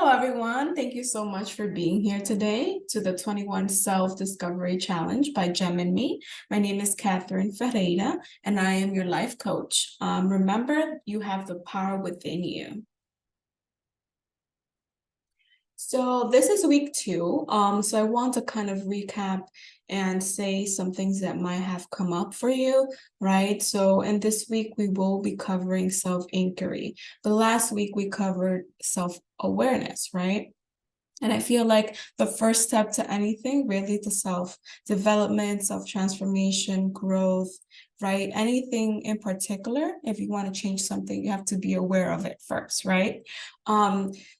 Hello, everyone. Thank you so much for being here today to the 21 Self-Discovery Challenge by Geminme. My name is Catherine Ferreira, and I am your life coach. Remember, you have the power within you. So this is week 2. So I want to kind of recap and say some things that might have come up for you, right? So in this week, we will be covering self-inquiry. The last week we covered self-awareness, right? And I feel like the first step to anything, really, to self-development, self-transformation, growth, right? Anything in particular, if you want to change something, you have to be aware of it first, right?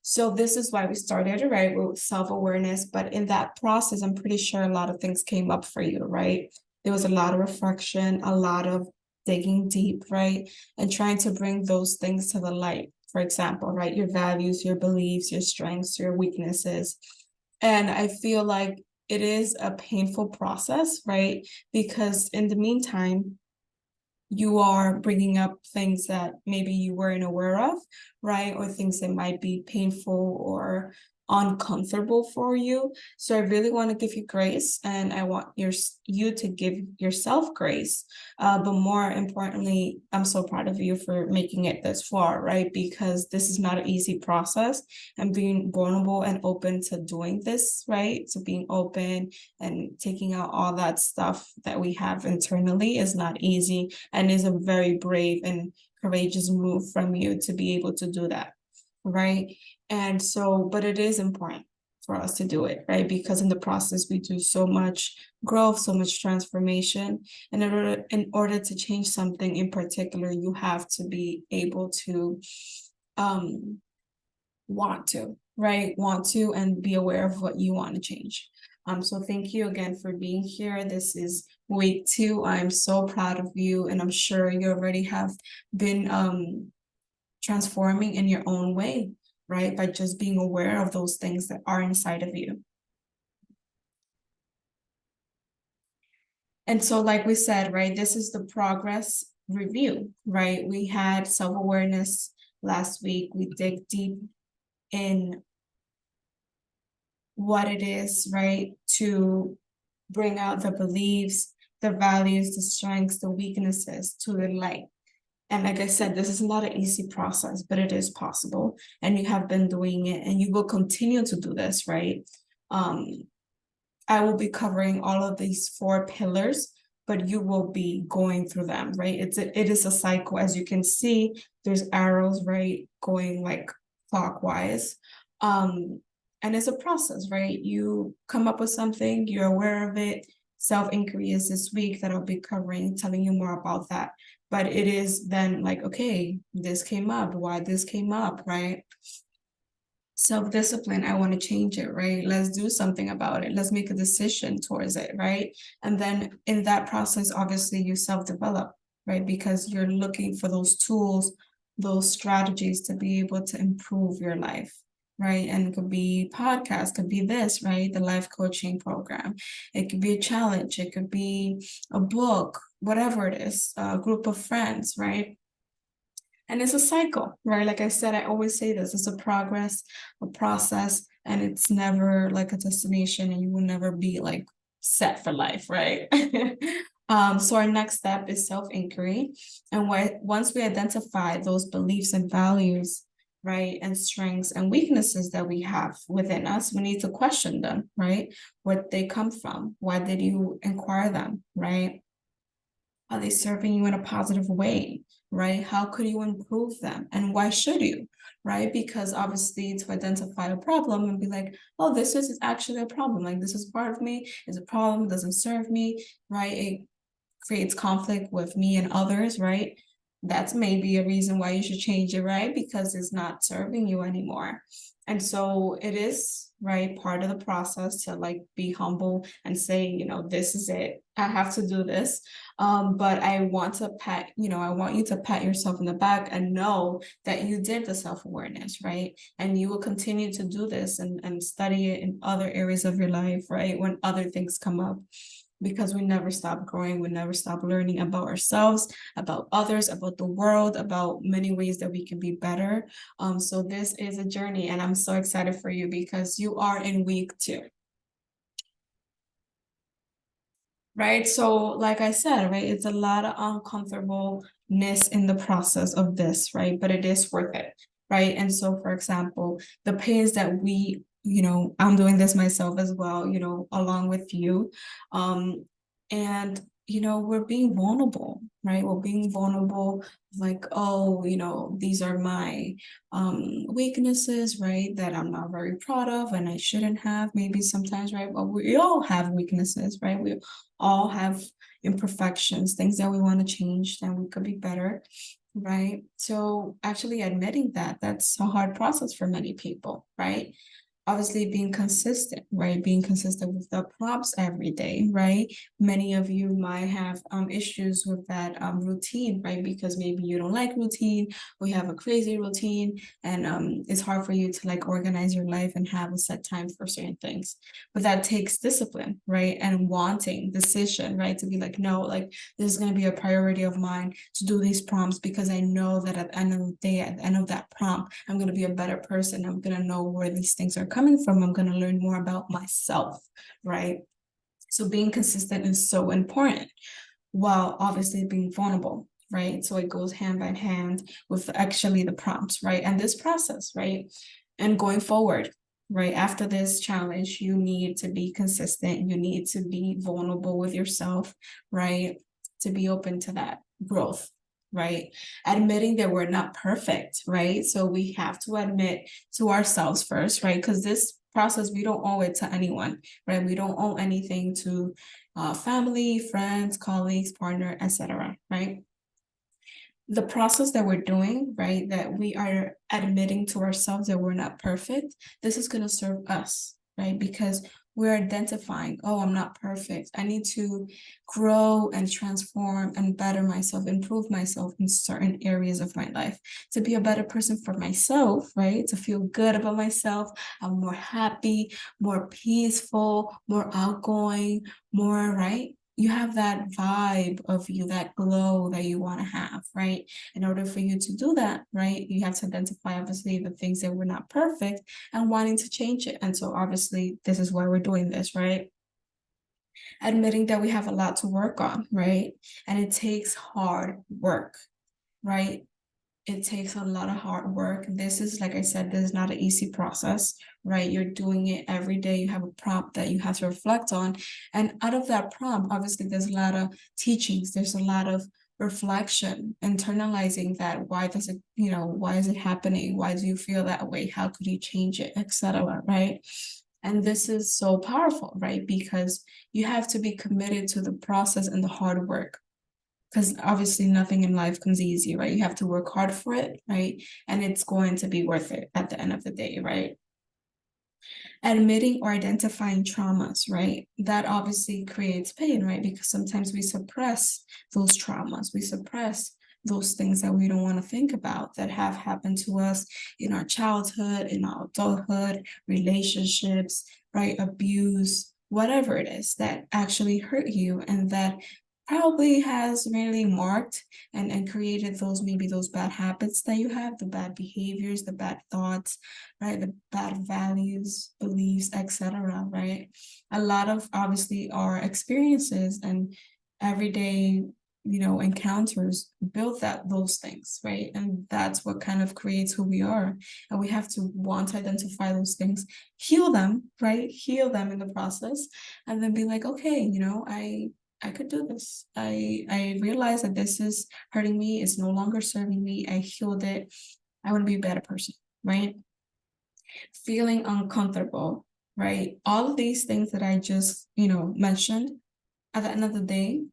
So this is why we started, right, with self-awareness. But in that process, I'm pretty sure a lot of things came up for you, right? There was a lot of reflection, a lot of digging deep, right? And trying to bring those things to the light. For example, right, your values, your beliefs, your strengths, your weaknesses. And I feel like it is a painful process, right? Because in the meantime, you are bringing up things that maybe you weren't aware of, right? Or things that might be painful or uncomfortable for you. So I really want to give you grace, and I want you to give yourself grace. But more importantly, I'm so proud of you for making it this far, right? Because this is not an easy process, and being vulnerable and open to doing this, right? So being open and taking out all that stuff that we have internally is not easy, and is a very brave and courageous move from you to be able to do that, right? And so, but it is important for us to do it, right? Because in the process, we do so much growth, so much transformation. And in order to change something in particular, you have to be able to want to, right? Want to, and be aware of what you want to change. So thank you again for being here. This is week 2. I'm so proud of you, and I'm sure you already have been transforming in your own way, right? By just being aware of those things that are inside of you. And so, like we said, right, this is the progress review, right? We had self-awareness last week. We dig deep in what it is, right, to bring out the beliefs, the values, the strengths, the weaknesses to the light. And like I said, this is not an easy process, but it is possible. And you have been doing it, and you will continue to do this, right? I will be covering all of these 4 pillars, but you will be going through them, right? It is a cycle. As you can see, there's arrows, right, going like clockwise. And it's a process, right? You come up with something, you're aware of it. Self-inquiry is this week that I'll be covering, telling you more about that. But it is then like, okay, this came up, why this came up, right? Self-discipline, I want to change it, right? Let's do something about it. Let's make a decision towards it, right? And then in that process, obviously, you self-develop, right? Because you're looking for those tools, those strategies to be able to improve your life, right? And it could be podcast, could be this, right? The life coaching program. It could be a challenge. It could be a book, whatever it is, a group of friends, right? And it's a cycle, right? Like I said, I always say this, it's a progress, a process, and it's never like a destination, and you will never be like set for life, right? So our next step is self-inquiry. And once we identify those beliefs and values, right, and strengths and weaknesses that we have within us, we need to question them, right? Where they come from? Why did you inquire them, right? Are they serving you in a positive way, right? How could you improve them? And why should you, right? Because obviously to identify a problem and be like, oh, this is actually a problem. Like this is part of me, is a problem, doesn't serve me, right? It creates conflict with me and others, right? That's maybe a reason why you should change it, right? Because it's not serving you anymore. And so it is, right, part of the process to like be humble and say, this is it. I have to do this. But I want you to pat yourself in the back and know that you did the self-awareness, right? And you will continue to do this and study it in other areas of your life, right? When other things come up. because we never stop growing, we never stop learning about ourselves, about others, about the world, about many ways that we can be better. So this is a journey, and I'm so excited for you because you are in week 2. Right? So, like I said, right, it's a lot of uncomfortableness in the process of this, right? But it is worth it, right? And so, for example, the pains that I'm doing this myself as well, along with you. And we're being vulnerable, right? We're being vulnerable, like, oh, these are my weaknesses, right? That I'm not very proud of and I shouldn't have, maybe sometimes, right? But we all have weaknesses, right? We all have imperfections, things that we want to change, that we could be better, right? So actually admitting that, that's a hard process for many people, right? Obviously being consistent, right? Being consistent with the prompts every day, right? Many of you might have issues with that routine, right? Because maybe you don't like routine, or you have a crazy routine, and it's hard for you to like organize your life and have a set time for certain things. But that takes discipline, right? And wanting decision, right? To be like, no, like this is going to be a priority of mine to do these prompts, because I know that at the end of the day, at the end of that prompt, I'm going to be a better person. I'm going to know where these things are coming from. I'm going to learn more about myself, right? So being consistent is so important, while obviously being vulnerable, right? So it goes hand by hand with actually the prompts, right? And this process, right? And going forward, right? After this challenge, you need to be consistent. You need to be vulnerable with yourself, right? To be open to that growth, right? Admitting that we're not perfect, right? So we have to admit to ourselves first, right? Because this process, we don't owe it to anyone, right? We don't owe anything to family, friends, colleagues, partner, etc., right? The process that we're doing, right, that we are admitting to ourselves that we're not perfect, this is going to serve us, right? Because we're identifying, oh, I'm not perfect. I need to grow and transform and better myself, improve myself in certain areas of my life to be a better person for myself, right? To feel good about myself. I'm more happy, more peaceful, more outgoing, more, right? You have that vibe of you, that glow that you want to have, right? In order for you to do that, right, you have to identify obviously the things that were not perfect and wanting to change it. And so obviously this is why we're doing this, right? Admitting that we have a lot to work on, right? And it takes hard work, right? It takes a lot of hard work. This is, like I said, this is not an easy process, right? You're doing it every day. You have a prompt that you have to reflect on. And out of that prompt, obviously, there's a lot of teachings. There's a lot of reflection, internalizing that. Why does it, why is it happening? Why do you feel that way? How could you change it, etc., right? And this is so powerful, right? Because you have to be committed to the process and the hard work, because obviously nothing in life comes easy, right? You have to work hard for it, right? And it's going to be worth it at the end of the day, right? Admitting or identifying traumas, right? That obviously creates pain, right? Because sometimes we suppress those traumas, we suppress those things that we don't want to think about that have happened to us in our childhood, in our adulthood, relationships, right? Abuse, whatever it is that actually hurt you and that probably has really marked and created those bad habits that you have, the bad behaviors, the bad thoughts, right? The bad values, beliefs, etc., right? A lot of obviously our experiences and everyday, encounters build those things, right? And that's what kind of creates who we are. And we have to want to identify those things, heal them, right? Heal them in the process, and then be like, okay, I could do this. I realize that this is hurting me. It's no longer serving me. I healed it. I want to be a better person, right? Feeling uncomfortable, right? All of these things that I just, mentioned, at the end of the day,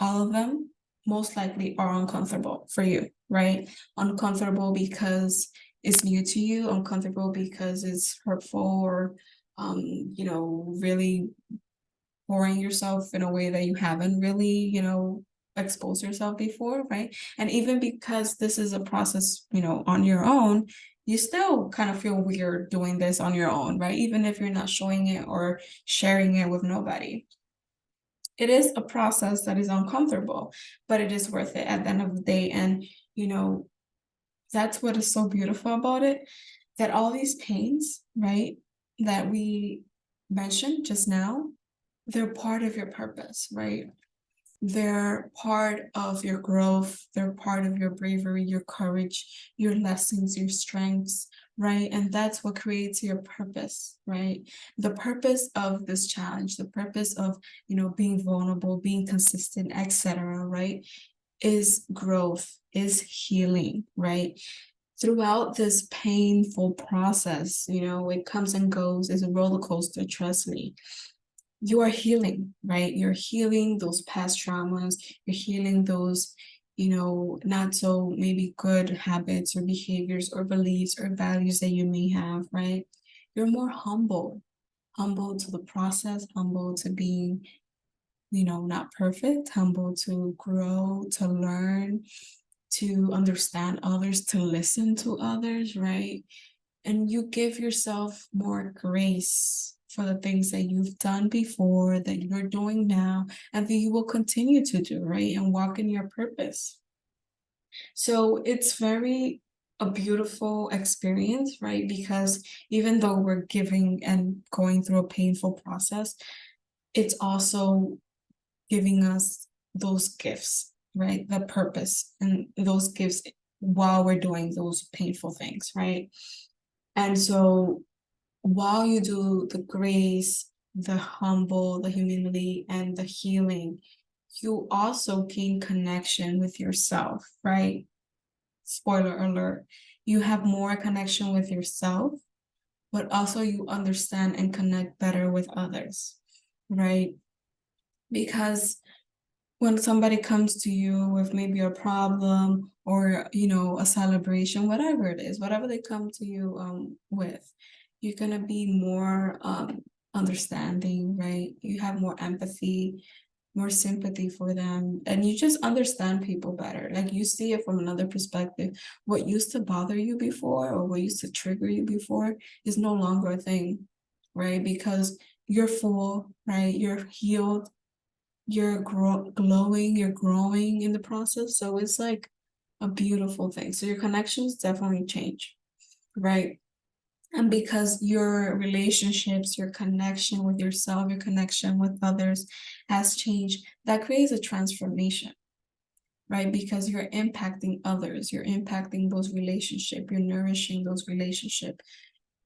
all of them most likely are uncomfortable for you, right? Uncomfortable because it's new to you, uncomfortable because it's hurtful or, really pouring yourself in a way that you haven't really, exposed yourself before, right? And even because this is a process, on your own, you still kind of feel weird doing this on your own, right? Even if you're not showing it or sharing it with nobody. it is a process that is uncomfortable, but it is worth it at the end of the day. And, you know, that's what is so beautiful about it, that all these pains, right, that we mentioned just now, they're part of your purpose, right? They're part of your growth, they're part of your bravery, your courage, your lessons, your strengths, right? And that's what creates your purpose, right? The purpose of this challenge, the purpose of, being vulnerable, being consistent, etc., right? Is growth, is healing, right? Throughout this painful process, it comes and goes, it's a roller coaster, trust me. You are healing, right? You're healing those past traumas, you're healing those, not so maybe good habits or behaviors or beliefs or values that you may have, right? You're more humble to the process, humble to being, not perfect, humble to grow, to learn, to understand others, to listen to others, right? And you give yourself more grace for the things that you've done before, that you're doing now, and that you will continue to do, right? And walk in your purpose. So it's very a beautiful experience, right? Because even though we're giving and going through a painful process, it's also giving us those gifts, right? The purpose and those gifts while we're doing those painful things, right? And so while you do the grace, the humble, the humility, and the healing, you also gain connection with yourself, right? Spoiler alert. You have more connection with yourself, but also you understand and connect better with others, right? Because when somebody comes to you with maybe a problem or a celebration, whatever it is, whatever they come to you with, you're gonna be more understanding, right? You have more empathy, more sympathy for them, and you just understand people better. Like you see it from another perspective. What used to bother you before or what used to trigger you before is no longer a thing, right? Because you're full, right? You're healed, you're glowing, you're growing in the process. So it's like a beautiful thing. So your connections definitely change, right? And because your relationships, your connection with yourself, your connection with others has changed, that creates a transformation, right? Because you're impacting others, you're impacting those relationships, you're nourishing those relationships.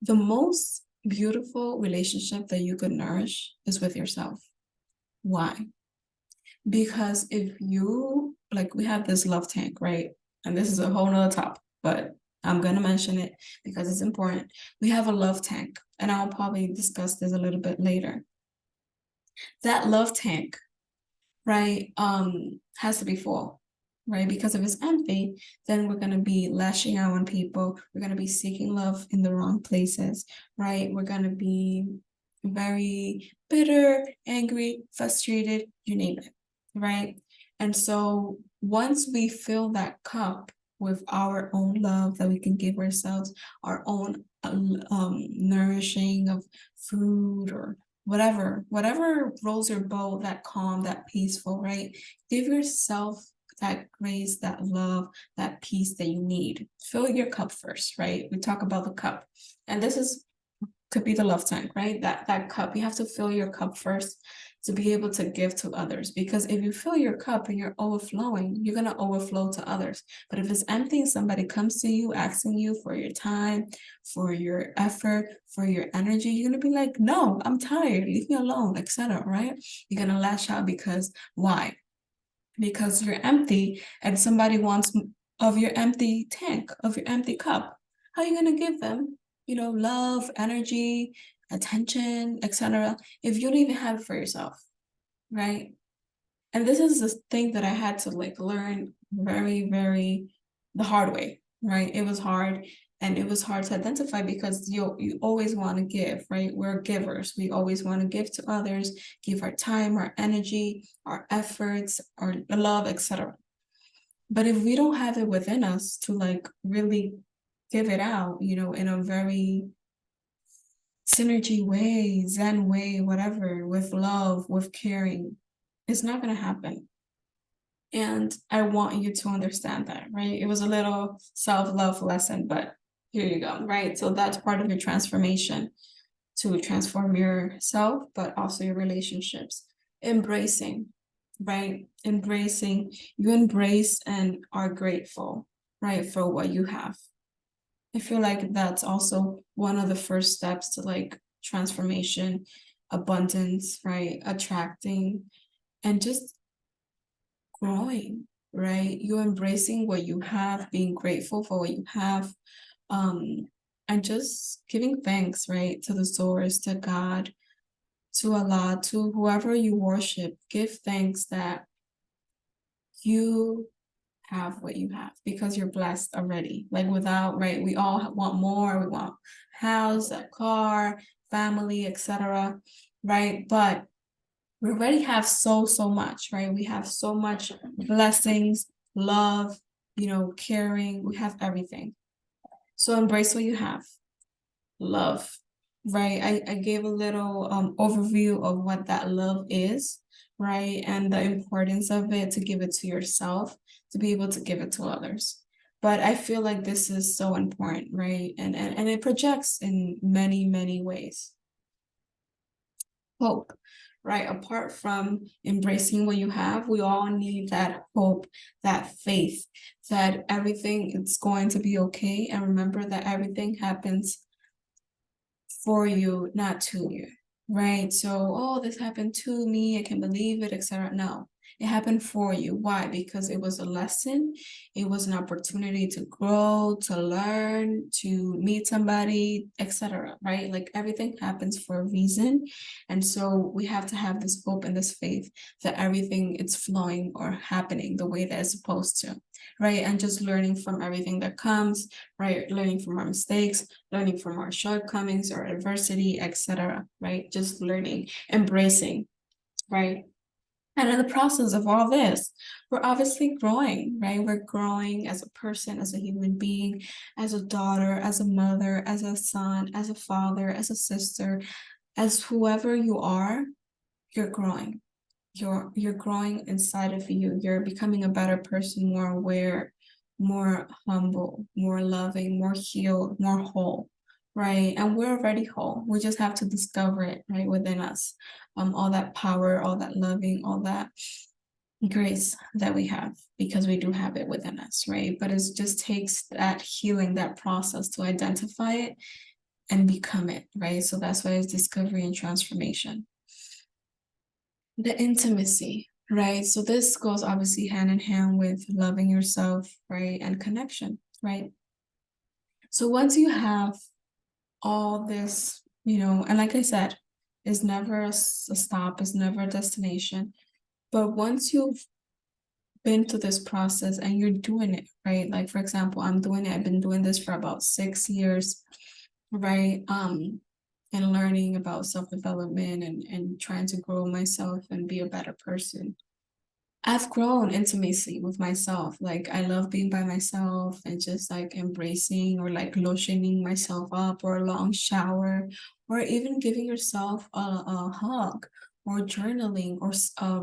The most beautiful relationship that you could nourish is with yourself. Why? Because if you like, we have this love tank, right? And this is a whole nother topic, but I'm gonna mention it because it's important. We have a love tank, and I'll probably discuss this a little bit later. That love tank, right, has to be full, right? Because if it's empty, then we're gonna be lashing out on people, we're gonna be seeking love in the wrong places, right? We're gonna be very bitter, angry, frustrated, you name it, right? And so once we fill that cup with our own love that we can give ourselves, our own nourishing of food or whatever rolls your boat, that calm, that peaceful, right? Give yourself that grace, that love, that peace that you need. Fill your cup first, right? We talk about the cup, and this is could be the love tank, right? That cup, you have to fill your cup first to be able to give to others. Because if you fill your cup and you're overflowing, you're gonna overflow to others. But if it's empty and somebody comes to you asking you for your time, for your effort, for your energy, you're gonna be like, no, I'm tired, leave me alone, etc. Right? You're gonna lash out because why? Because you're empty and somebody wants of your empty tank, of your empty cup. How are you gonna give them, love, energy, attention, etc., if you don't even have it for yourself, right? And this is the thing that I had to like learn very, very the hard way, right? It was hard, and it was hard to identify because you always want to give, right? We're givers. We always want to give to others, give our time, our energy, our efforts, our love, etc. But if we don't have it within us to like really give it out, in a very synergy way, zen way, whatever, with love, with caring, It's not going to happen. And I want you to understand that, right? It was a little self-love lesson, but here you go, right? So that's part of your transformation to transform yourself, but also your relationships. Embracing, right? Embracing, you embrace and are grateful, right, for what you have. I feel like that's also one of the first steps to like transformation, abundance, right? Attracting and just growing, right? You embracing what you have, being grateful for what you have, um, and just giving thanks, right, to the source, to God, to Allah, to whoever you worship. Give thanks that you have what you have because you're blessed already. Like without, right? We all want more. We want house, a car, family, etc. Right? But we already have so much, right? We have so much blessings, love, caring. We have everything. So embrace what you have. Love, right? I gave a little overview of what that love is, right? And the importance of it to give it to yourself, to be able to give it to others. But I feel like this is so important, right? And it projects in many ways. Hope, right? Apart from embracing what you have, we all need that hope, that faith, that everything is going to be okay. And remember that everything happens for you, not to you, right? So, oh, this happened to me, I can't believe it, etc. No, it happened for you. Why? Because it was a lesson, it was an opportunity to grow, to learn, to meet somebody, etc. Right? Like everything happens for a reason. And so we have to have this hope and this faith that everything is flowing or happening the way that it's supposed to, right? And just learning from everything that comes, right? Learning from our mistakes, learning from our shortcomings or adversity, etc. Right? Just learning, embracing, right? And in the process of all this, we're obviously growing, right? We're growing as a person, as a human being, as a daughter, as a mother, as a son, as a father, as a sister, as whoever you are, you're growing. You're growing inside of you. You're becoming a better person, more aware, more humble, more loving, more healed, more whole, right? And we're already whole. We just have to discover it, right, within us. All that power, all that loving, all that grace that we have, because we do have it within us, right? But it just takes that healing, that process to identify it and become it, right? So that's why it's discovery and transformation. The intimacy, right? So this goes obviously hand in hand with loving yourself, right? And connection, right? So once you have all this, and like I said, it's never a stop, it's never a destination. But once you've been to this process and you're doing it, right? Like for example, I'm doing it, I've been doing this for about 6 years, right? And learning about self-development and trying to grow myself and be a better person. I've grown intimacy with myself. Like I love being by myself and just like embracing or like lotioning myself up or a long shower or even giving yourself a hug or journaling or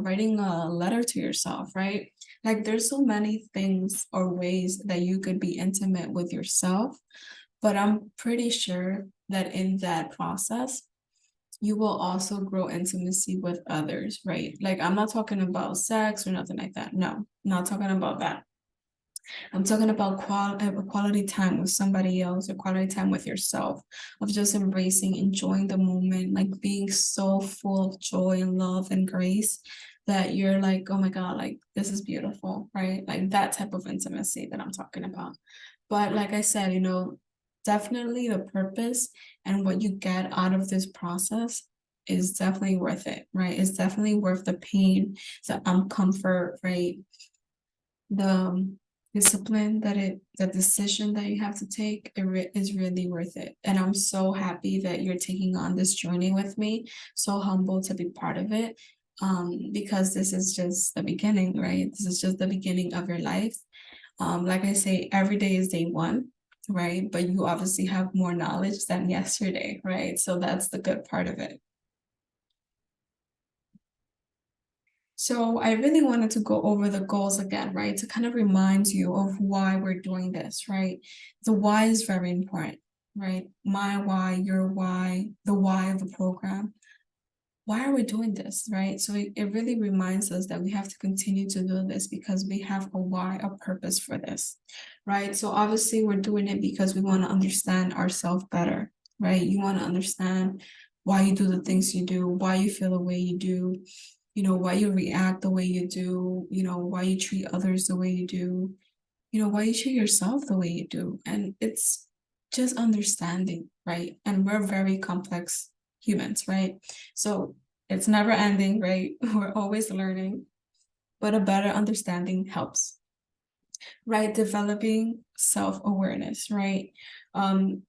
writing a letter to yourself, right? Like there's so many things or ways that you could be intimate with yourself, but I'm pretty sure that in that process, you will also grow intimacy with others, right? Like I'm not talking about sex or nothing like that. No, I'm not talking about that. I'm talking about quality time with somebody else or quality time with yourself, of just embracing, enjoying the moment, like being so full of joy and love and grace that you're like, oh my God, like this is beautiful, right? Like that type of intimacy that I'm talking about. But like I said, definitely the purpose and what you get out of this process is definitely worth it, right? It's definitely worth the pain, the uncomfort, right? The discipline the decision that you have to take, is really worth it. And I'm so happy that you're taking on this journey with me, so humble to be part of it. Because this is just the beginning, right? This is just the beginning of your life. Like I say, every day is day one, right? But you obviously have more knowledge than yesterday, right? So that's the good part of it. So I really wanted to go over the goals again, right? To kind of remind you of why we're doing this, right? The why is very important, right? My why, your why, the why of the program. Why are we doing this, right? So it really reminds us that we have to continue to do this because we have a why, a purpose for this, right? So obviously we're doing it because we want to understand ourselves better, right? You want to understand why you do the things you do, why you feel the way you do, why you react the way you do, why you treat others the way you do, why you treat yourself the way you do. And it's just understanding, right? And we're very complex humans, right? So it's never ending, right? We're always learning, but a better understanding helps, right? Developing self-awareness, right?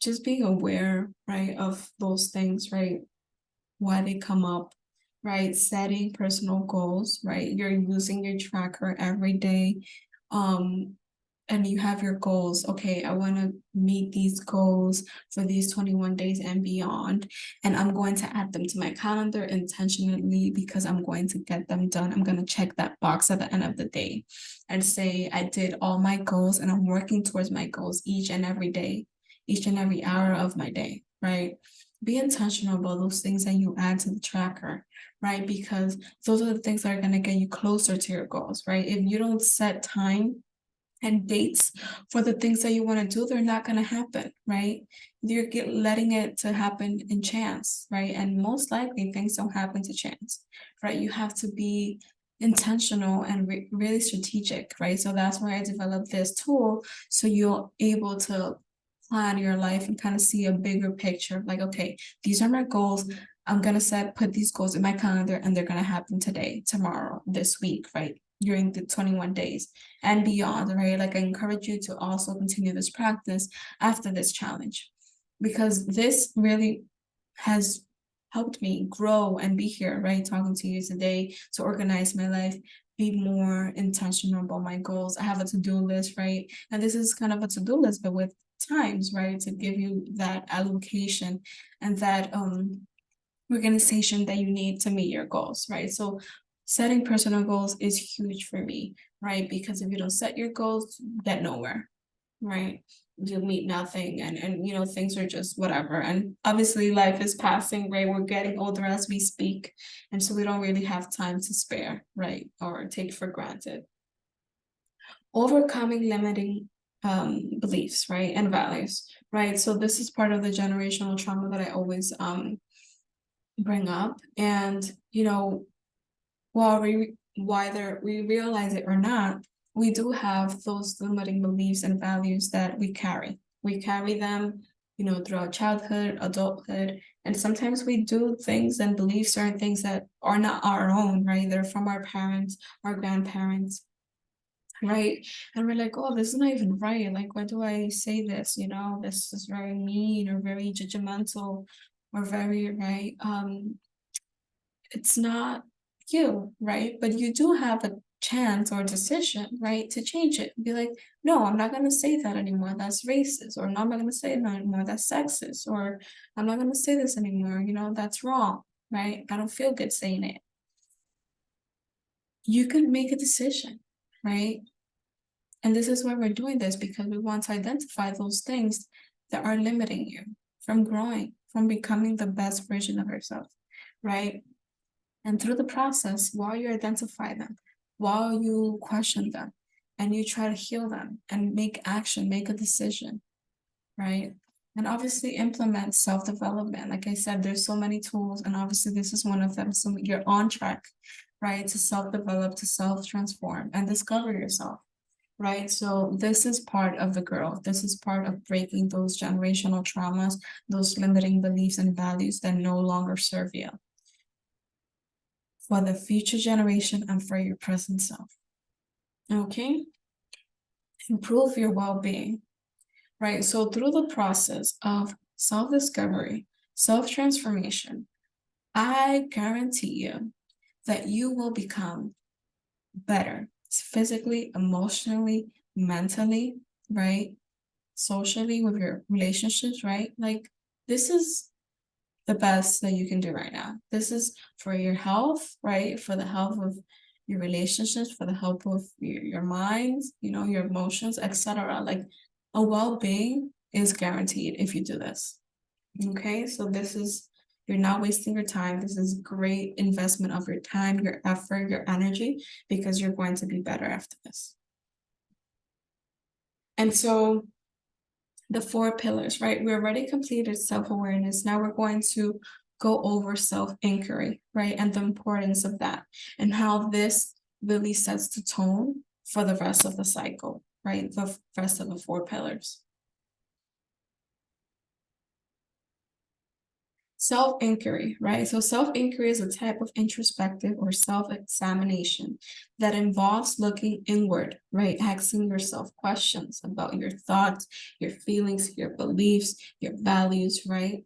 Just being aware, right, of those things, right? Why they come up, right? Setting personal goals, right? You're using your tracker every day. Um, and you have your goals. Okay, I want to meet these goals for these 21 days and beyond. And I'm going to add them to my calendar intentionally because I'm going to get them done. I'm going to check that box at the end of the day and say, I did all my goals and I'm working towards my goals each and every day, each and every hour of my day, right? Be intentional about those things that you add to the tracker, right? Because those are the things that are going to get you closer to your goals, right? If you don't set time and dates for the things that you want to do, they're not going to happen, right? You're letting it to happen in chance, right? And most likely things don't happen to chance, right? You have to be intentional and really strategic, right? So that's why I developed this tool, so you're able to plan your life and kind of see a bigger picture, like, okay, these are my goals. I'm gonna put these goals in my calendar and they're gonna happen today, tomorrow, this week, right? During the 21 days and beyond, right? Like I encourage you to also continue this practice after this challenge, because this really has helped me grow and be here, right? Talking to you today to organize my life, be more intentional about my goals. I have a to-do list, right? And this is kind of a to-do list, but with times, right? To give you that allocation and that organization that you need to meet your goals, right? So setting personal goals is huge for me, right? Because if you don't set your goals, you get nowhere, right? You'll meet nothing and things are just whatever. And obviously life is passing, right? We're getting older as we speak. And so we don't really have time to spare, right? Or take for granted. Overcoming limiting beliefs, right? And values, right? So this is part of the generational trauma that I always bring up. And while whether we realize it or not, we do have those limiting beliefs and values that we carry. We carry them, throughout childhood, adulthood, and sometimes we do things and believe certain things that are not our own, right? They're from our parents, our grandparents, right? And we're like, oh, this is not even right. Like, why do I say this? This is very mean or very judgmental or very, right? It's not you, right? But you do have a chance or decision, right, to change it. Be like, no, I'm not gonna say that anymore. That's racist. Or no, I'm not gonna say that anymore. That's sexist. Or I'm not gonna say this anymore. That's wrong, right? I don't feel good saying it. You can make a decision, right? And this is why we're doing this, because we want to identify those things that are limiting you from growing, from becoming the best version of yourself, right? And through the process, while you identify them, while you question them, and you try to heal them and make action, make a decision, right? And obviously implement self-development. Like I said, there's so many tools, and obviously this is one of them. So you're on track, right? To self-develop, to self-transform and discover yourself, right? So this is part of the growth. This is part of breaking those generational traumas, those limiting beliefs and values that no longer serve you, for the future generation and for your present self. Okay? Improve your well-being, right? So through the process of self-discovery, self-transformation, I guarantee you that you will become better physically, emotionally, mentally, right? Socially, with your relationships, right? Like, this is the best that you can do right now. This is for your health, right? For the health of your relationships, for the help of your mind, your emotions, etc. Like a well-being is guaranteed if you do this. Okay, so you're not wasting your time. This is great investment of your time, your effort, your energy, because you're going to be better after this. And so the 4 pillars, right? We already completed self-awareness. Now we're going to go over self-inquiry, right? And the importance of that and how this really sets the tone for the rest of the cycle, right? The rest of the 4 pillars. Self-inquiry, right? So self-inquiry is a type of introspective or self-examination that involves looking inward, right? Asking yourself questions about your thoughts, your feelings, your beliefs, your values, right?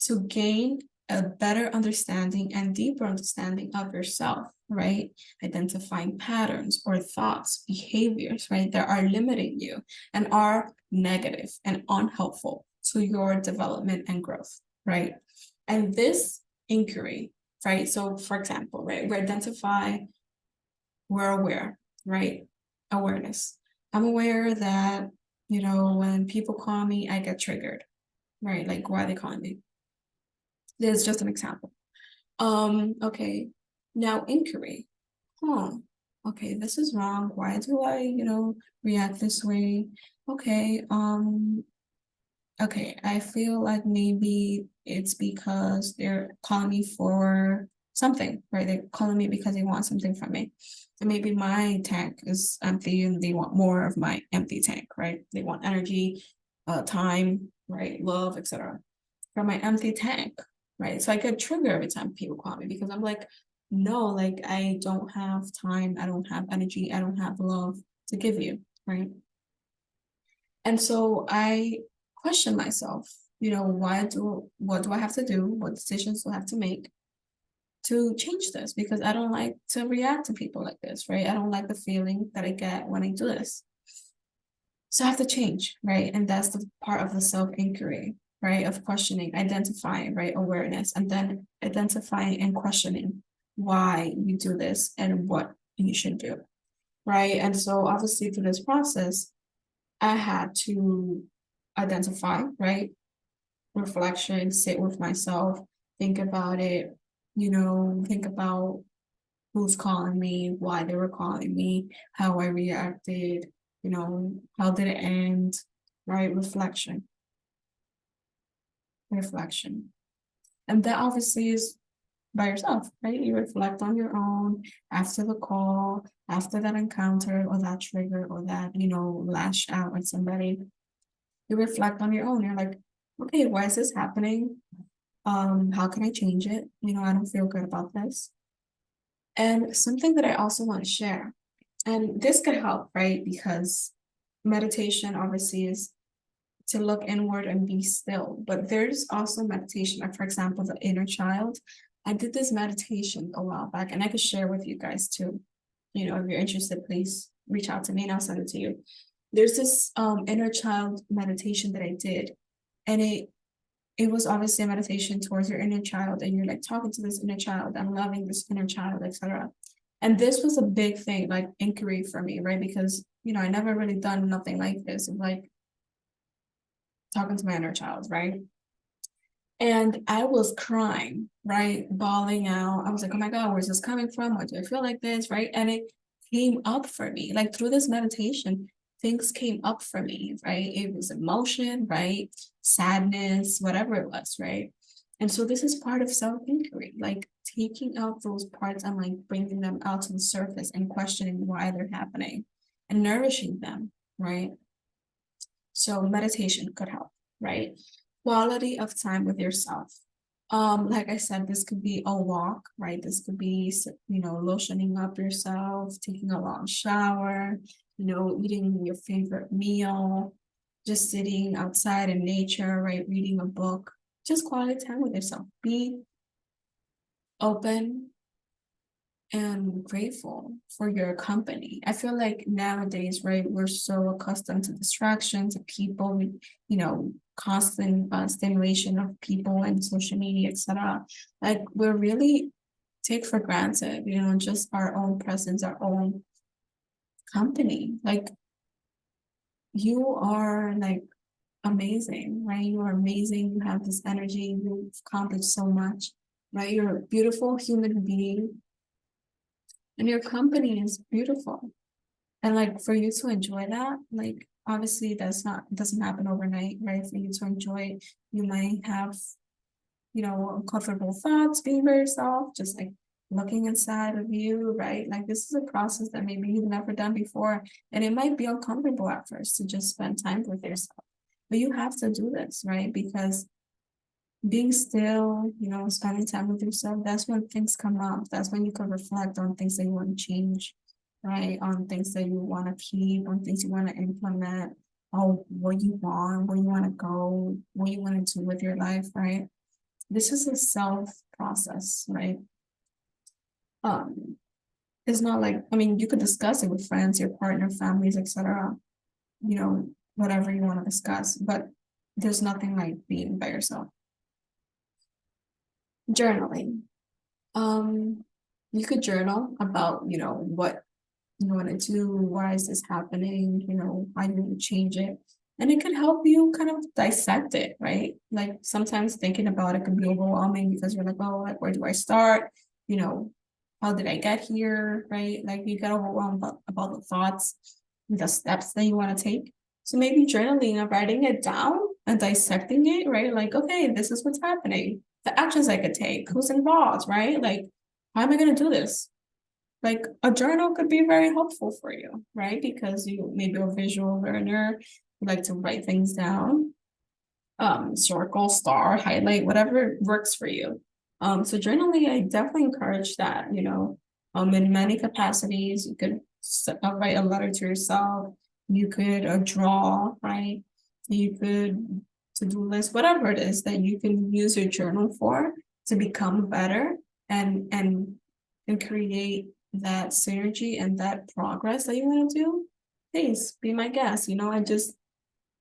To gain a better understanding and deeper understanding of yourself, right? Identifying patterns or thoughts, behaviors, right, that are limiting you and are negative and unhelpful to your development and growth, right? And this inquiry, right? So, for example, right, we're aware, right? Awareness. I'm aware that, when people call me, I get triggered, right? Like, why are they calling me? This is just an example. Okay. Now inquiry. Huh. Okay, this is wrong. Why do I, react this way? Okay, okay, I feel like maybe it's because they're calling me for something, right? They're calling me because they want something from me. And maybe my tank is empty and they want more of my empty tank, right? They want energy, time, right? Love, etc. from my empty tank, right? So I get triggered every time people call me because I'm like, no, like I don't have time, I don't have energy, I don't have love to give you, right? And so I question myself, what do I have to do? What decisions do I have to make to change this? Because I don't like to react to people like this, right? I don't like the feeling that I get when I do this. So I have to change, right? And that's the part of the self-inquiry, right? Of questioning, identifying, right? Awareness, and then identifying and questioning why you do this and what you should do, right? And so obviously through this process, I had to identify, right? Reflection, sit with myself, think about it, think about who's calling me, why they were calling me, how I reacted, how did it end, right? Reflection. And that obviously is by yourself, right? You reflect on your own after the call, after that encounter or that trigger or that, lash out at somebody. You reflect on your own. You're like, okay, why is this happening? How can I change it? I don't feel good about this. And something that I also want to share, and this could help, right? Because meditation obviously is to look inward and be still, but there's also meditation, like for example, the inner child. I did this meditation a while back, and I could share with you guys too. If you're interested, please reach out to me and I'll send it to you. There's this inner child meditation that I did, and it was obviously a meditation towards your inner child, and you're like talking to this inner child, I'm loving this inner child, etc. And this was a big thing, like inquiry for me, right? Because I never really done nothing like this, of like talking to my inner child, right? And I was crying, right? Bawling out. I was like, oh my God, where's this coming from? Why do I feel like this? Right. And it came up for me, like through this meditation, things came up for me, right? It was emotion, right? Sadness, whatever it was, right? And so this is part of self-inquiry, like taking out those parts and like bringing them out to the surface and questioning why they're happening and nourishing them, right? So meditation could help, right? Quality of time with yourself. Like I said, this could be a walk, right? This could be, lotioning up yourself, taking a long shower, eating your favorite meal, just sitting outside in nature, right? Reading a book, just quality time with yourself. Be open and grateful for your company. I feel like nowadays, right, we're so accustomed to distractions, to people, constant stimulation of people and social media, etc. Like we're really take for granted, just our own presence, our own company. Like, you are like amazing, right? You are amazing. You have this energy. You've accomplished so much, right? You're a beautiful human being, and your company is beautiful. And like for you to enjoy that, like obviously that's not doesn't happen overnight, right? For you to enjoy it, you might have, uncomfortable thoughts, being by yourself, just like looking inside of you, right? Like this is a process that maybe you've never done before, and it might be uncomfortable at first to just spend time with yourself. But you have to do this, right? Because being still, spending time with yourself, that's when things come up. That's when you can reflect on things that you want to change, right? On things that you want to keep, on things you want to implement, on what you want, where you want to go, what you want to do with your life, right? This is a self process, right? Um, it's not like, I mean, you could discuss it with friends, your partner, families, etc. You know, whatever you want to discuss, but there's nothing like being by yourself. Journaling. Um, you could journal about, what you want to do, why is this happening, how you want to change it. And it could help you kind of dissect it, right? Like sometimes thinking about it can be overwhelming because you're like, oh, like where do I start? You know, how did I get here? Right? Like you get overwhelmed about the thoughts, the steps that you want to take. So maybe journaling and writing it down and dissecting it, right? Like, okay, this is what's happening. The actions I could take, who's involved, right? Like, how am I going to do this? Like a journal could be very helpful for you, right? Because you maybe a visual learner, you like to write things down, circle, star, highlight, whatever works for you. So journaling, I definitely encourage that, in many capacities, you could write a letter to yourself, you could draw, right? You could to-do list, whatever it is that you can use your journal for to become better and create that synergy and that progress that you want to do. Please be my guest. I just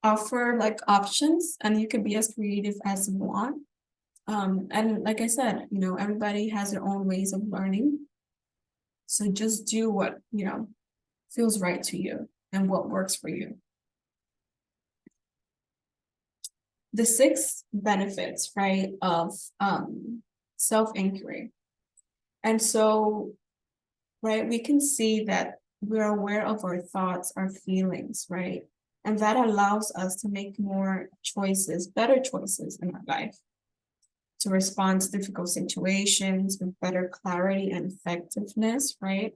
offer like options and you can be as creative as you want. And like I said, everybody has their own ways of learning. So just do what, feels right to you and what works for you. The six benefits, right, of self-inquiry. And so, right, we can see that we're aware of our thoughts, our feelings, right? And that allows us to make more choices, better choices in our life, to respond to difficult situations with better clarity and effectiveness, right?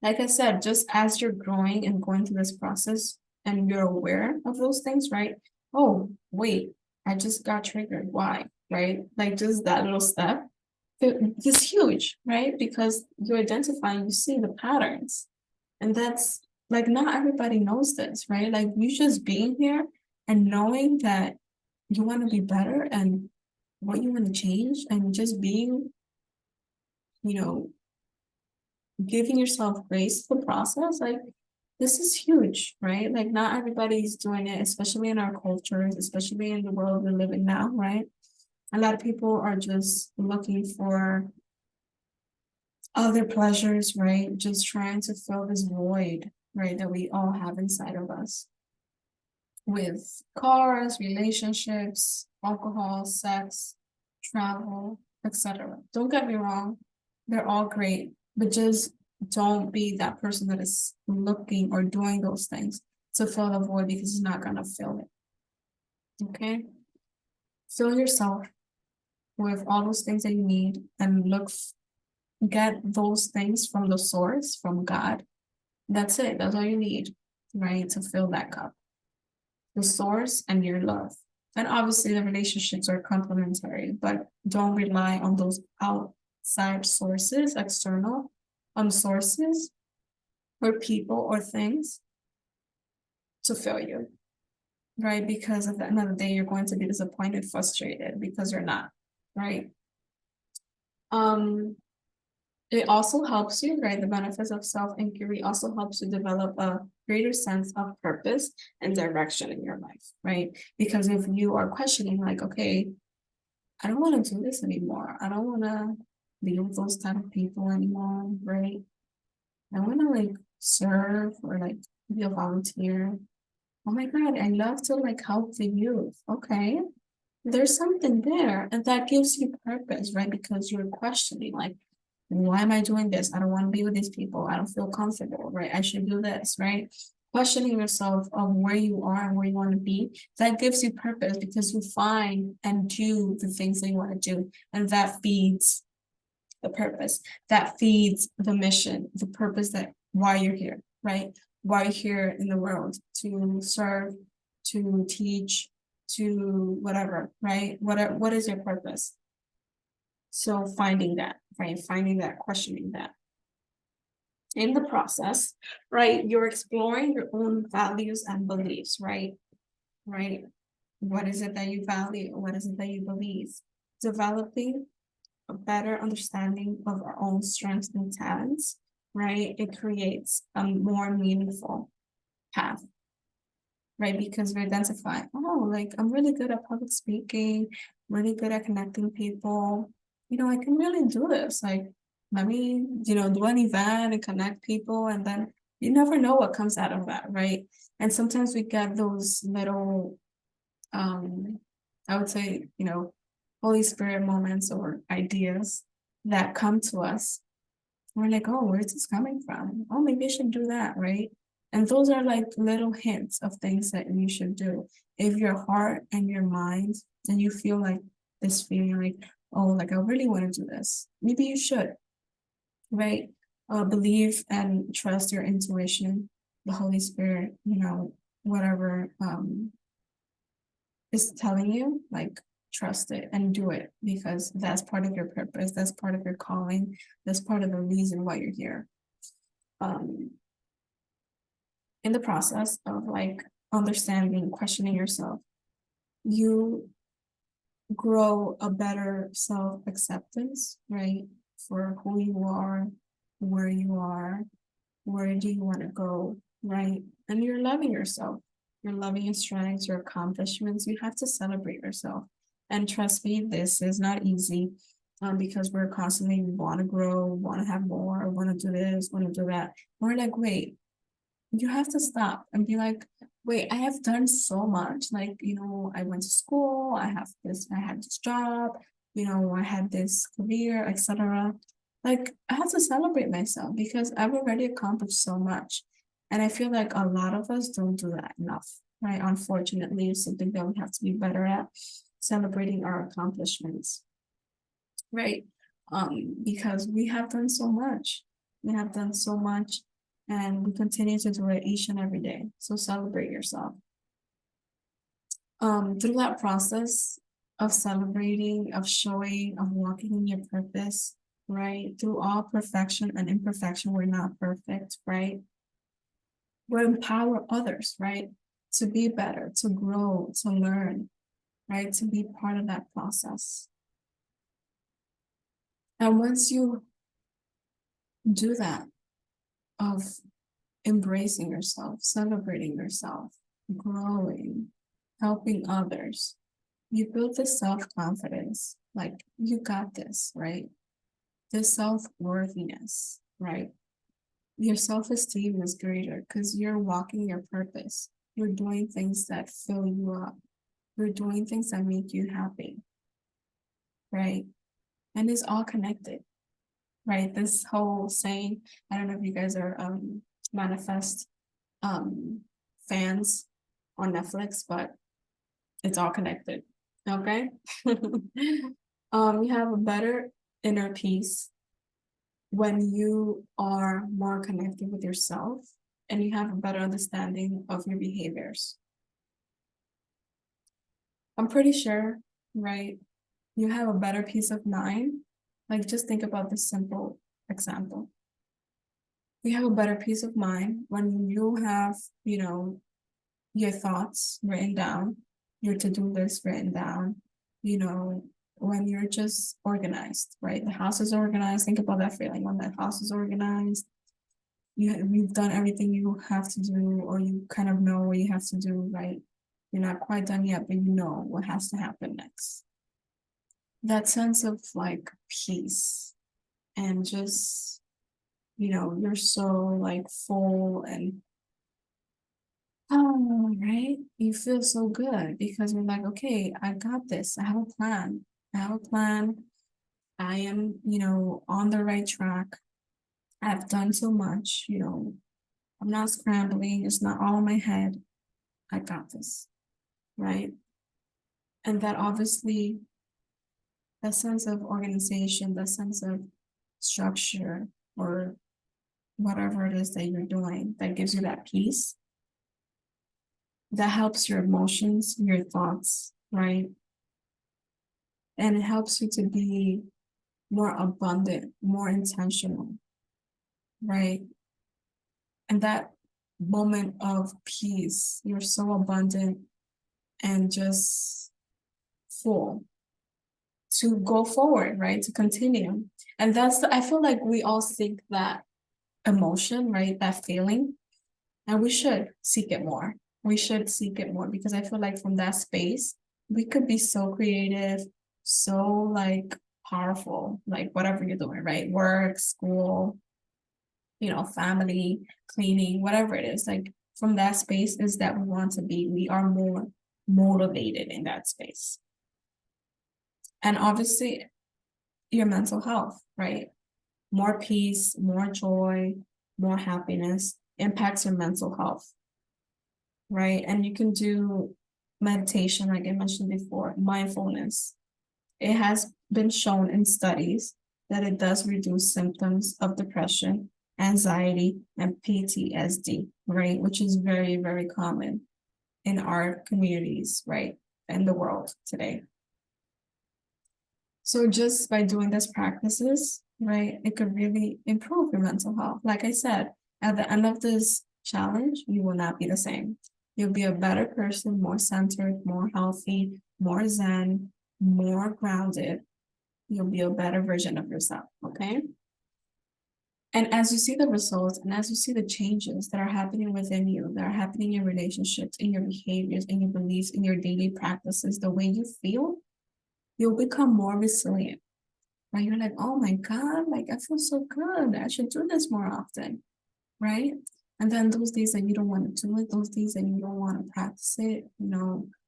Like I said, just as you're growing and going through this process and you're aware of those things, right? Oh, wait, I just got triggered. Why? Right? Like just that little step is huge, right? Because you identify and you see the patterns. And that's like not everybody knows this, right? Like you just being here and knowing that you want to be better and what you want to change and just being, you know, giving yourself grace for the process, like this is huge, right? Like not everybody's doing it, especially in our cultures, especially in the world we live in now, right? A lot of people are just looking for other pleasures, right? Just trying to fill this void, right, that we all have inside of us with cars, relationships, alcohol, sex, travel, etc. Don't get me wrong, they're all great, but just don't be that person that is looking or doing those things to fill the void because it's not gonna fill it. Okay? Fill yourself with all those things that you need and get those things from the source, from God. That's it. That's all you need, right? To fill that cup. The source and your love. And obviously the relationships are complementary, but don't rely on those outside sources, external sources or people or things to fill you, right? Because at the end of the day, you're going to be disappointed, frustrated because you're not, right? Um, It also helps you, right? The benefits of self-inquiry also helps you develop a greater sense of purpose and direction in your life, right? Because if you are questioning, like, okay, I don't want to do this anymore. I don't want to be with those type of people anymore, right? I want to like serve or like be a volunteer. Oh my God, I love to like help the youth. Okay, there's something there, and that gives you purpose, right? Because you're questioning, like, why am I doing this? I don't want to be with these people. I don't feel comfortable, right? I should do this, right? Questioning yourself of where you are and where you want to be, that gives you purpose because you find and do the things that you want to do, and that feeds the purpose, that feeds the mission, the purpose that why you're here, right? Why you're here in the world to serve, to teach, to whatever, right? What is your purpose? So finding that, right? Finding that, questioning that. In the process, right? You're exploring your own values and beliefs, right? Right? What is it that you value? What is it that you believe? Developing a better understanding of our own strengths and talents, right? It creates a more meaningful path, right? Because we identify, oh, like I'm really good at public speaking, really good at connecting people. I can really do this. Like, let me, do an event and connect people, and then you never know what comes out of that, right? And sometimes we get those little, I would say, Holy Spirit moments or ideas that come to us. We're like, oh, where's this coming from? Oh, maybe I should do that, right? And those are like little hints of things that you should do. If your heart and your mind, and you feel like this feeling like, oh, like I really want to do this, maybe you should, right? Believe and trust your intuition, the Holy Spirit, whatever is telling you, like trust it and do it because that's part of your purpose, that's part of your calling, that's part of the reason why you're here. In the process of like understanding, questioning yourself, you grow a better self-acceptance, right? For who you are, where do you want to go, right? And you're loving yourself. You're loving your strengths, your accomplishments. You have to celebrate yourself. And trust me, this is not easy because we're constantly want to grow, want to have more, want to do this, want to do that. We're like, wait, you have to stop and be like, wait, I have done so much. Like, I went to school, I had this job, I had this career, etc. Like, I have to celebrate myself because I've already accomplished so much. And I feel like a lot of us don't do that enough, right? Unfortunately, it's something that we have to be better at, celebrating our accomplishments, right? Because we have done so much. We have done so much and we continue to do it each and every day. So celebrate yourself. Through that process of celebrating, of showing, of walking in your purpose, right? Through all perfection and imperfection, we're not perfect, right? We empower others, right? To be better, to grow, to learn, right? To be part of that process. And once you do that, of embracing yourself, celebrating yourself, growing, helping others, you build this self-confidence, like you got this, right? This self-worthiness, right? Your self-esteem is greater because you're walking your purpose. You're doing things that fill you up. You're doing things that make you happy, right? And it's all connected, right? This whole saying, I don't know if you guys are manifest fans on Netflix, but it's all connected. Okay. You have a better inner peace when you are more connected with yourself and you have a better understanding of your behaviors. I'm pretty sure, right? You have a better peace of mind. Like just think about this simple example. You have a better peace of mind when you have, your thoughts written down, your to-do list written down, when you're just organized, right? The house is organized. Think about that feeling when the house is organized. You've done everything you have to do, or you kind of know what you have to do, right? You're not quite done yet, but you know what has to happen next. That sense of like peace, and just, you're so like full and oh, right? You feel so good because you're like, okay, I got this. I have a plan. I have a plan. I am, on the right track. I've done so much, I'm not scrambling. It's not all in my head. I got this, right? And that obviously, that sense of organization, that sense of structure, or whatever it is that you're doing, that gives you that peace, that helps your emotions, your thoughts, right? And it helps you to be more abundant, more intentional, right? And that moment of peace, you're so abundant and just full to go forward, right? To continue. And I feel like we all seek that emotion, right? That feeling. And we should seek it more. We should seek it more because I feel like from that space, we could be so creative, so like powerful, like whatever you're doing, right? Work, school, family, cleaning, whatever it is. Like from that space is that we want to be. We are more motivated in that space. And obviously, your mental health, right? More peace, more joy, more happiness impacts your mental health, right? And you can do meditation, like I mentioned before, mindfulness. It has been shown in studies that it does reduce symptoms of depression, anxiety, and PTSD, right? Which is very, very common in our communities, right? In the world today. So just by doing these practices, right, it could really improve your mental health. Like I said, at the end of this challenge, you will not be the same. You'll be a better person, more centered, more healthy, more zen, more grounded. You'll be a better version of yourself, okay? And as you see the results and as you see the changes that are happening within you, that are happening in your relationships, in your behaviors, in your beliefs, in your daily practices, the way you feel, you'll become more resilient, right? You're like, oh my God, like I feel so good. I should do this more often, right? And then those days that you don't want to do it, those days that you don't want to practice it,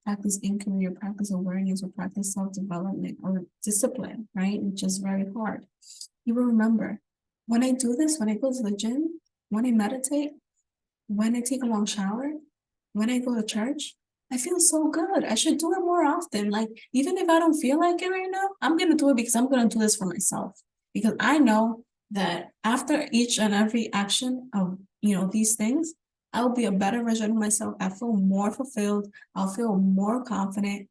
practice inquiry or practice awareness or practice self-development or discipline, right? Which is very hard. You will remember, when I do this, when I go to the gym, when I meditate, when I take a long shower, when I go to church, I feel so good. I should do it more often. Like, even if I don't feel like it right now, I'm going to do it because I'm going to do this for myself. Because I know that after each and every action of, these things, I'll be a better version of myself. I feel more fulfilled. I'll feel more confident.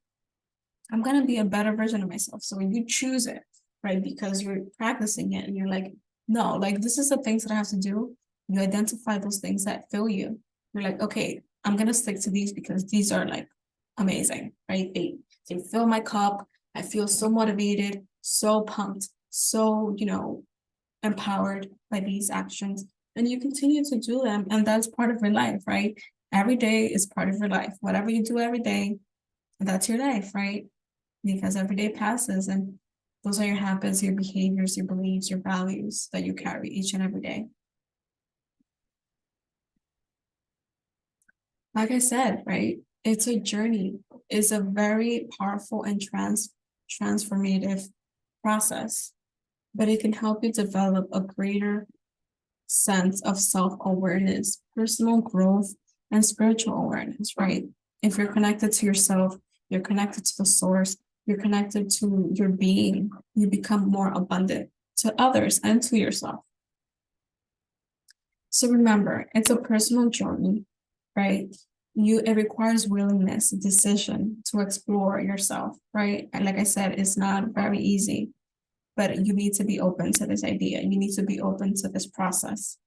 I'm going to be a better version of myself. So when you choose it, right, because you're practicing it and you're like, no, like this is the things that I have to do. You identify those things that fill you. You're like, okay, I'm going to stick to these because these are like amazing, right? They fill my cup. I feel so motivated, so pumped, so, empowered by these actions. And you continue to do them. And that's part of your life, right? Every day is part of your life. Whatever you do every day, that's your life, right? Because every day passes and those are your habits, your behaviors, your beliefs, your values that you carry each and every day. Like I said, right? It's a journey. It's a very powerful and transformative process, but it can help you develop a greater sense of self-awareness, personal growth, and spiritual awareness, right? If you're connected to yourself, you're connected to the source, you're connected to your being, you become more abundant to others and to yourself. So remember, it's a personal journey, right? It requires willingness, decision to explore yourself, right? And like I said, it's not very easy, but you need to be open to this idea. You need to be open to this process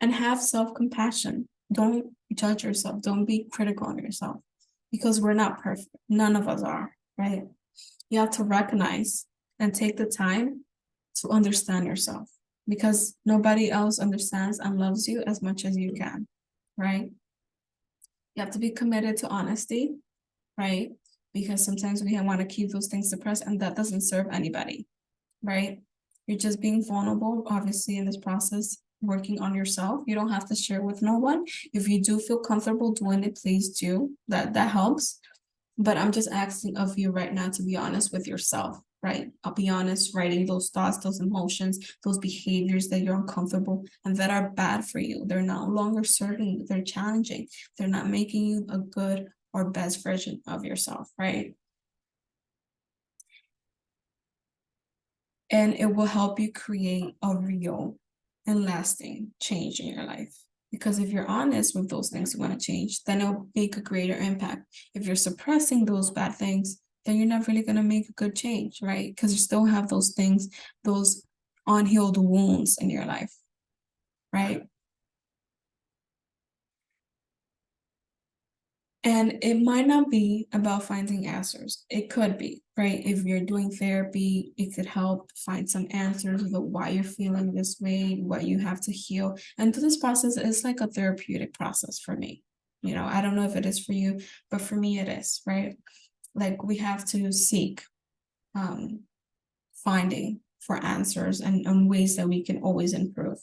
and have self-compassion. Don't judge yourself. Don't be critical on yourself because we're not perfect. None of us are, right? You have to recognize and take the time to understand yourself because nobody else understands and loves you as much as you can, right? You have to be committed to honesty, right? Because sometimes we want to keep those things suppressed and that doesn't serve anybody, right? You're just being vulnerable, obviously, in this process, working on yourself. You don't have to share with no one. If you do feel comfortable doing it, please do. That helps. But I'm just asking of you right now to be honest with yourself, right? I'll be honest, writing those thoughts, those emotions, those behaviors that you're uncomfortable and that are bad for you. They're no longer serving you, they're challenging. They're not making you a good or best version of yourself, right? And it will help you create a real and lasting change in your life. Because if you're honest with those things you want to change, then it'll make a greater impact. If you're suppressing those bad things, then you're not really going to make a good change, right? Because you still have those things, those unhealed wounds in your life, right? And it might not be about finding answers. It could be, right? If you're doing therapy, it could help find some answers about why you're feeling this way, what you have to heal. And through this process, it's like a therapeutic process for me. I don't know if it is for you, but for me, it is, right? Like we have to seek um, finding for answers and ways that we can always improve.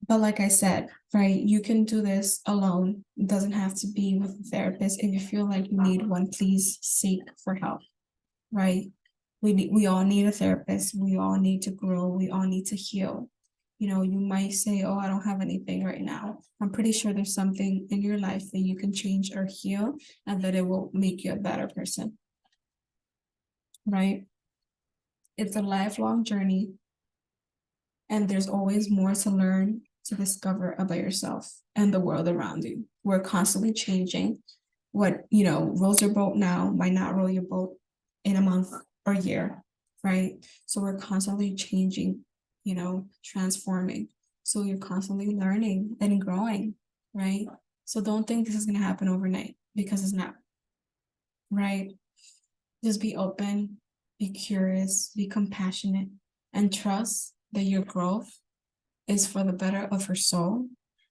But like I said, right, you can do this alone. It doesn't have to be with a therapist. If you feel like you need one, please seek for help, right? We all need a therapist. We all need to grow. We all need to heal. You might say, oh, I don't have anything right now. I'm pretty sure there's something in your life that you can change or heal and that it will make you a better person, right? It's a lifelong journey and there's always more to learn, to discover about yourself and the world around you. We're constantly changing. What rolls your boat now might not roll your boat in a month or year, right? So we're constantly changing, transforming. So you're constantly learning and growing, right? So don't think this is going to happen overnight, because it's not, right? Just be open, be curious, be compassionate, and trust that your growth is for the better of your soul,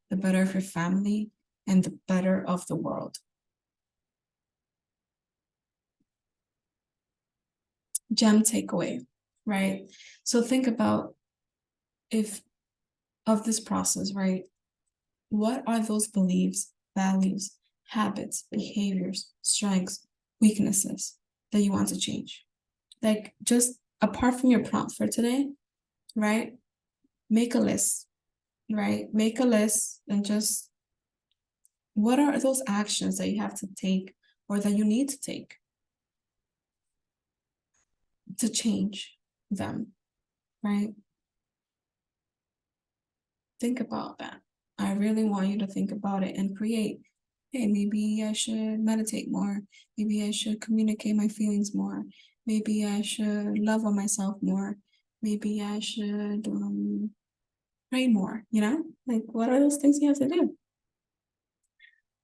the better of your family, and the better of the world. Gem takeaway, right? So think about, if of this process, right? What are those beliefs, values, habits, behaviors, strengths, weaknesses that you want to change? Like, just apart from your prompt for today, right? Make a list, right? Make a list and just, what are those actions that you have to take or that you need to take to change them, right? Think about that. I really want you to think about it and create. Hey, maybe I should meditate more. Maybe I should communicate my feelings more. Maybe I should love on myself more. Maybe I should pray more, Like, what are those things you have to do?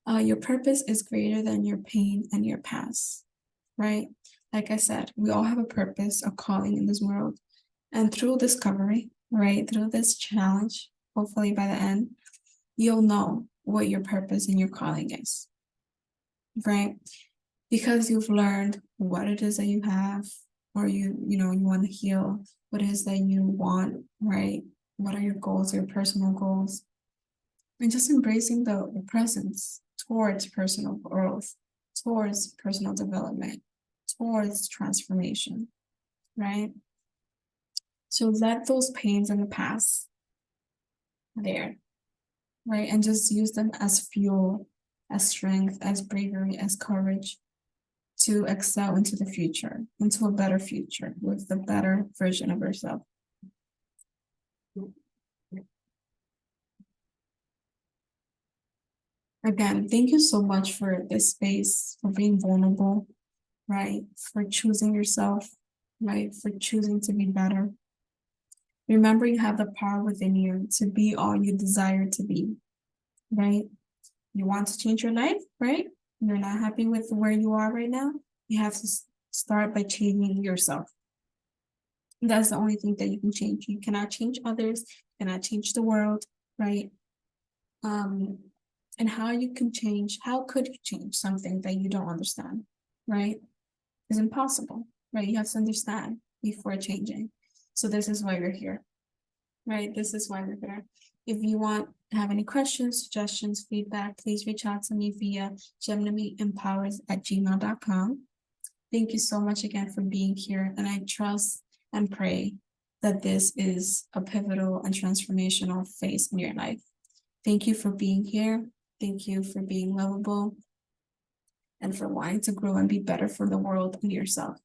Your purpose is greater than your pain and your past, right? Like I said, we all have a purpose, a calling in this world. And through discovery, right, through this challenge, hopefully by the end, you'll know what your purpose and your calling is, right? Because you've learned what it is that you have, or you want to heal, what it is that you want, right? What are your goals, your personal goals? And just embracing the presence towards personal growth, towards personal development, towards transformation, right? So let those pains in the past there, right? And just use them as fuel, as strength, as bravery, as courage to excel into the future, into a better future with the better version of yourself. Again, thank you so much for this space, for being vulnerable, right? For choosing yourself, right? For choosing to be better. Remember, you have the power within you to be all you desire to be, right? You want to change your life, right? You're not happy with where you are right now. You have to start by changing yourself. That's the only thing that you can change. You cannot change others, you cannot change the world, right? And how could you change something that you don't understand, right? is impossible, right? You have to understand before changing. So this is why you're here, right? This is why we're here. If you have any questions, suggestions, feedback, please reach out to me via geminmeempowers@gmail.com. Thank you so much again for being here. And I trust and pray that this is a pivotal and transformational phase in your life. Thank you for being here. Thank you for being lovable and for wanting to grow and be better for the world and yourself.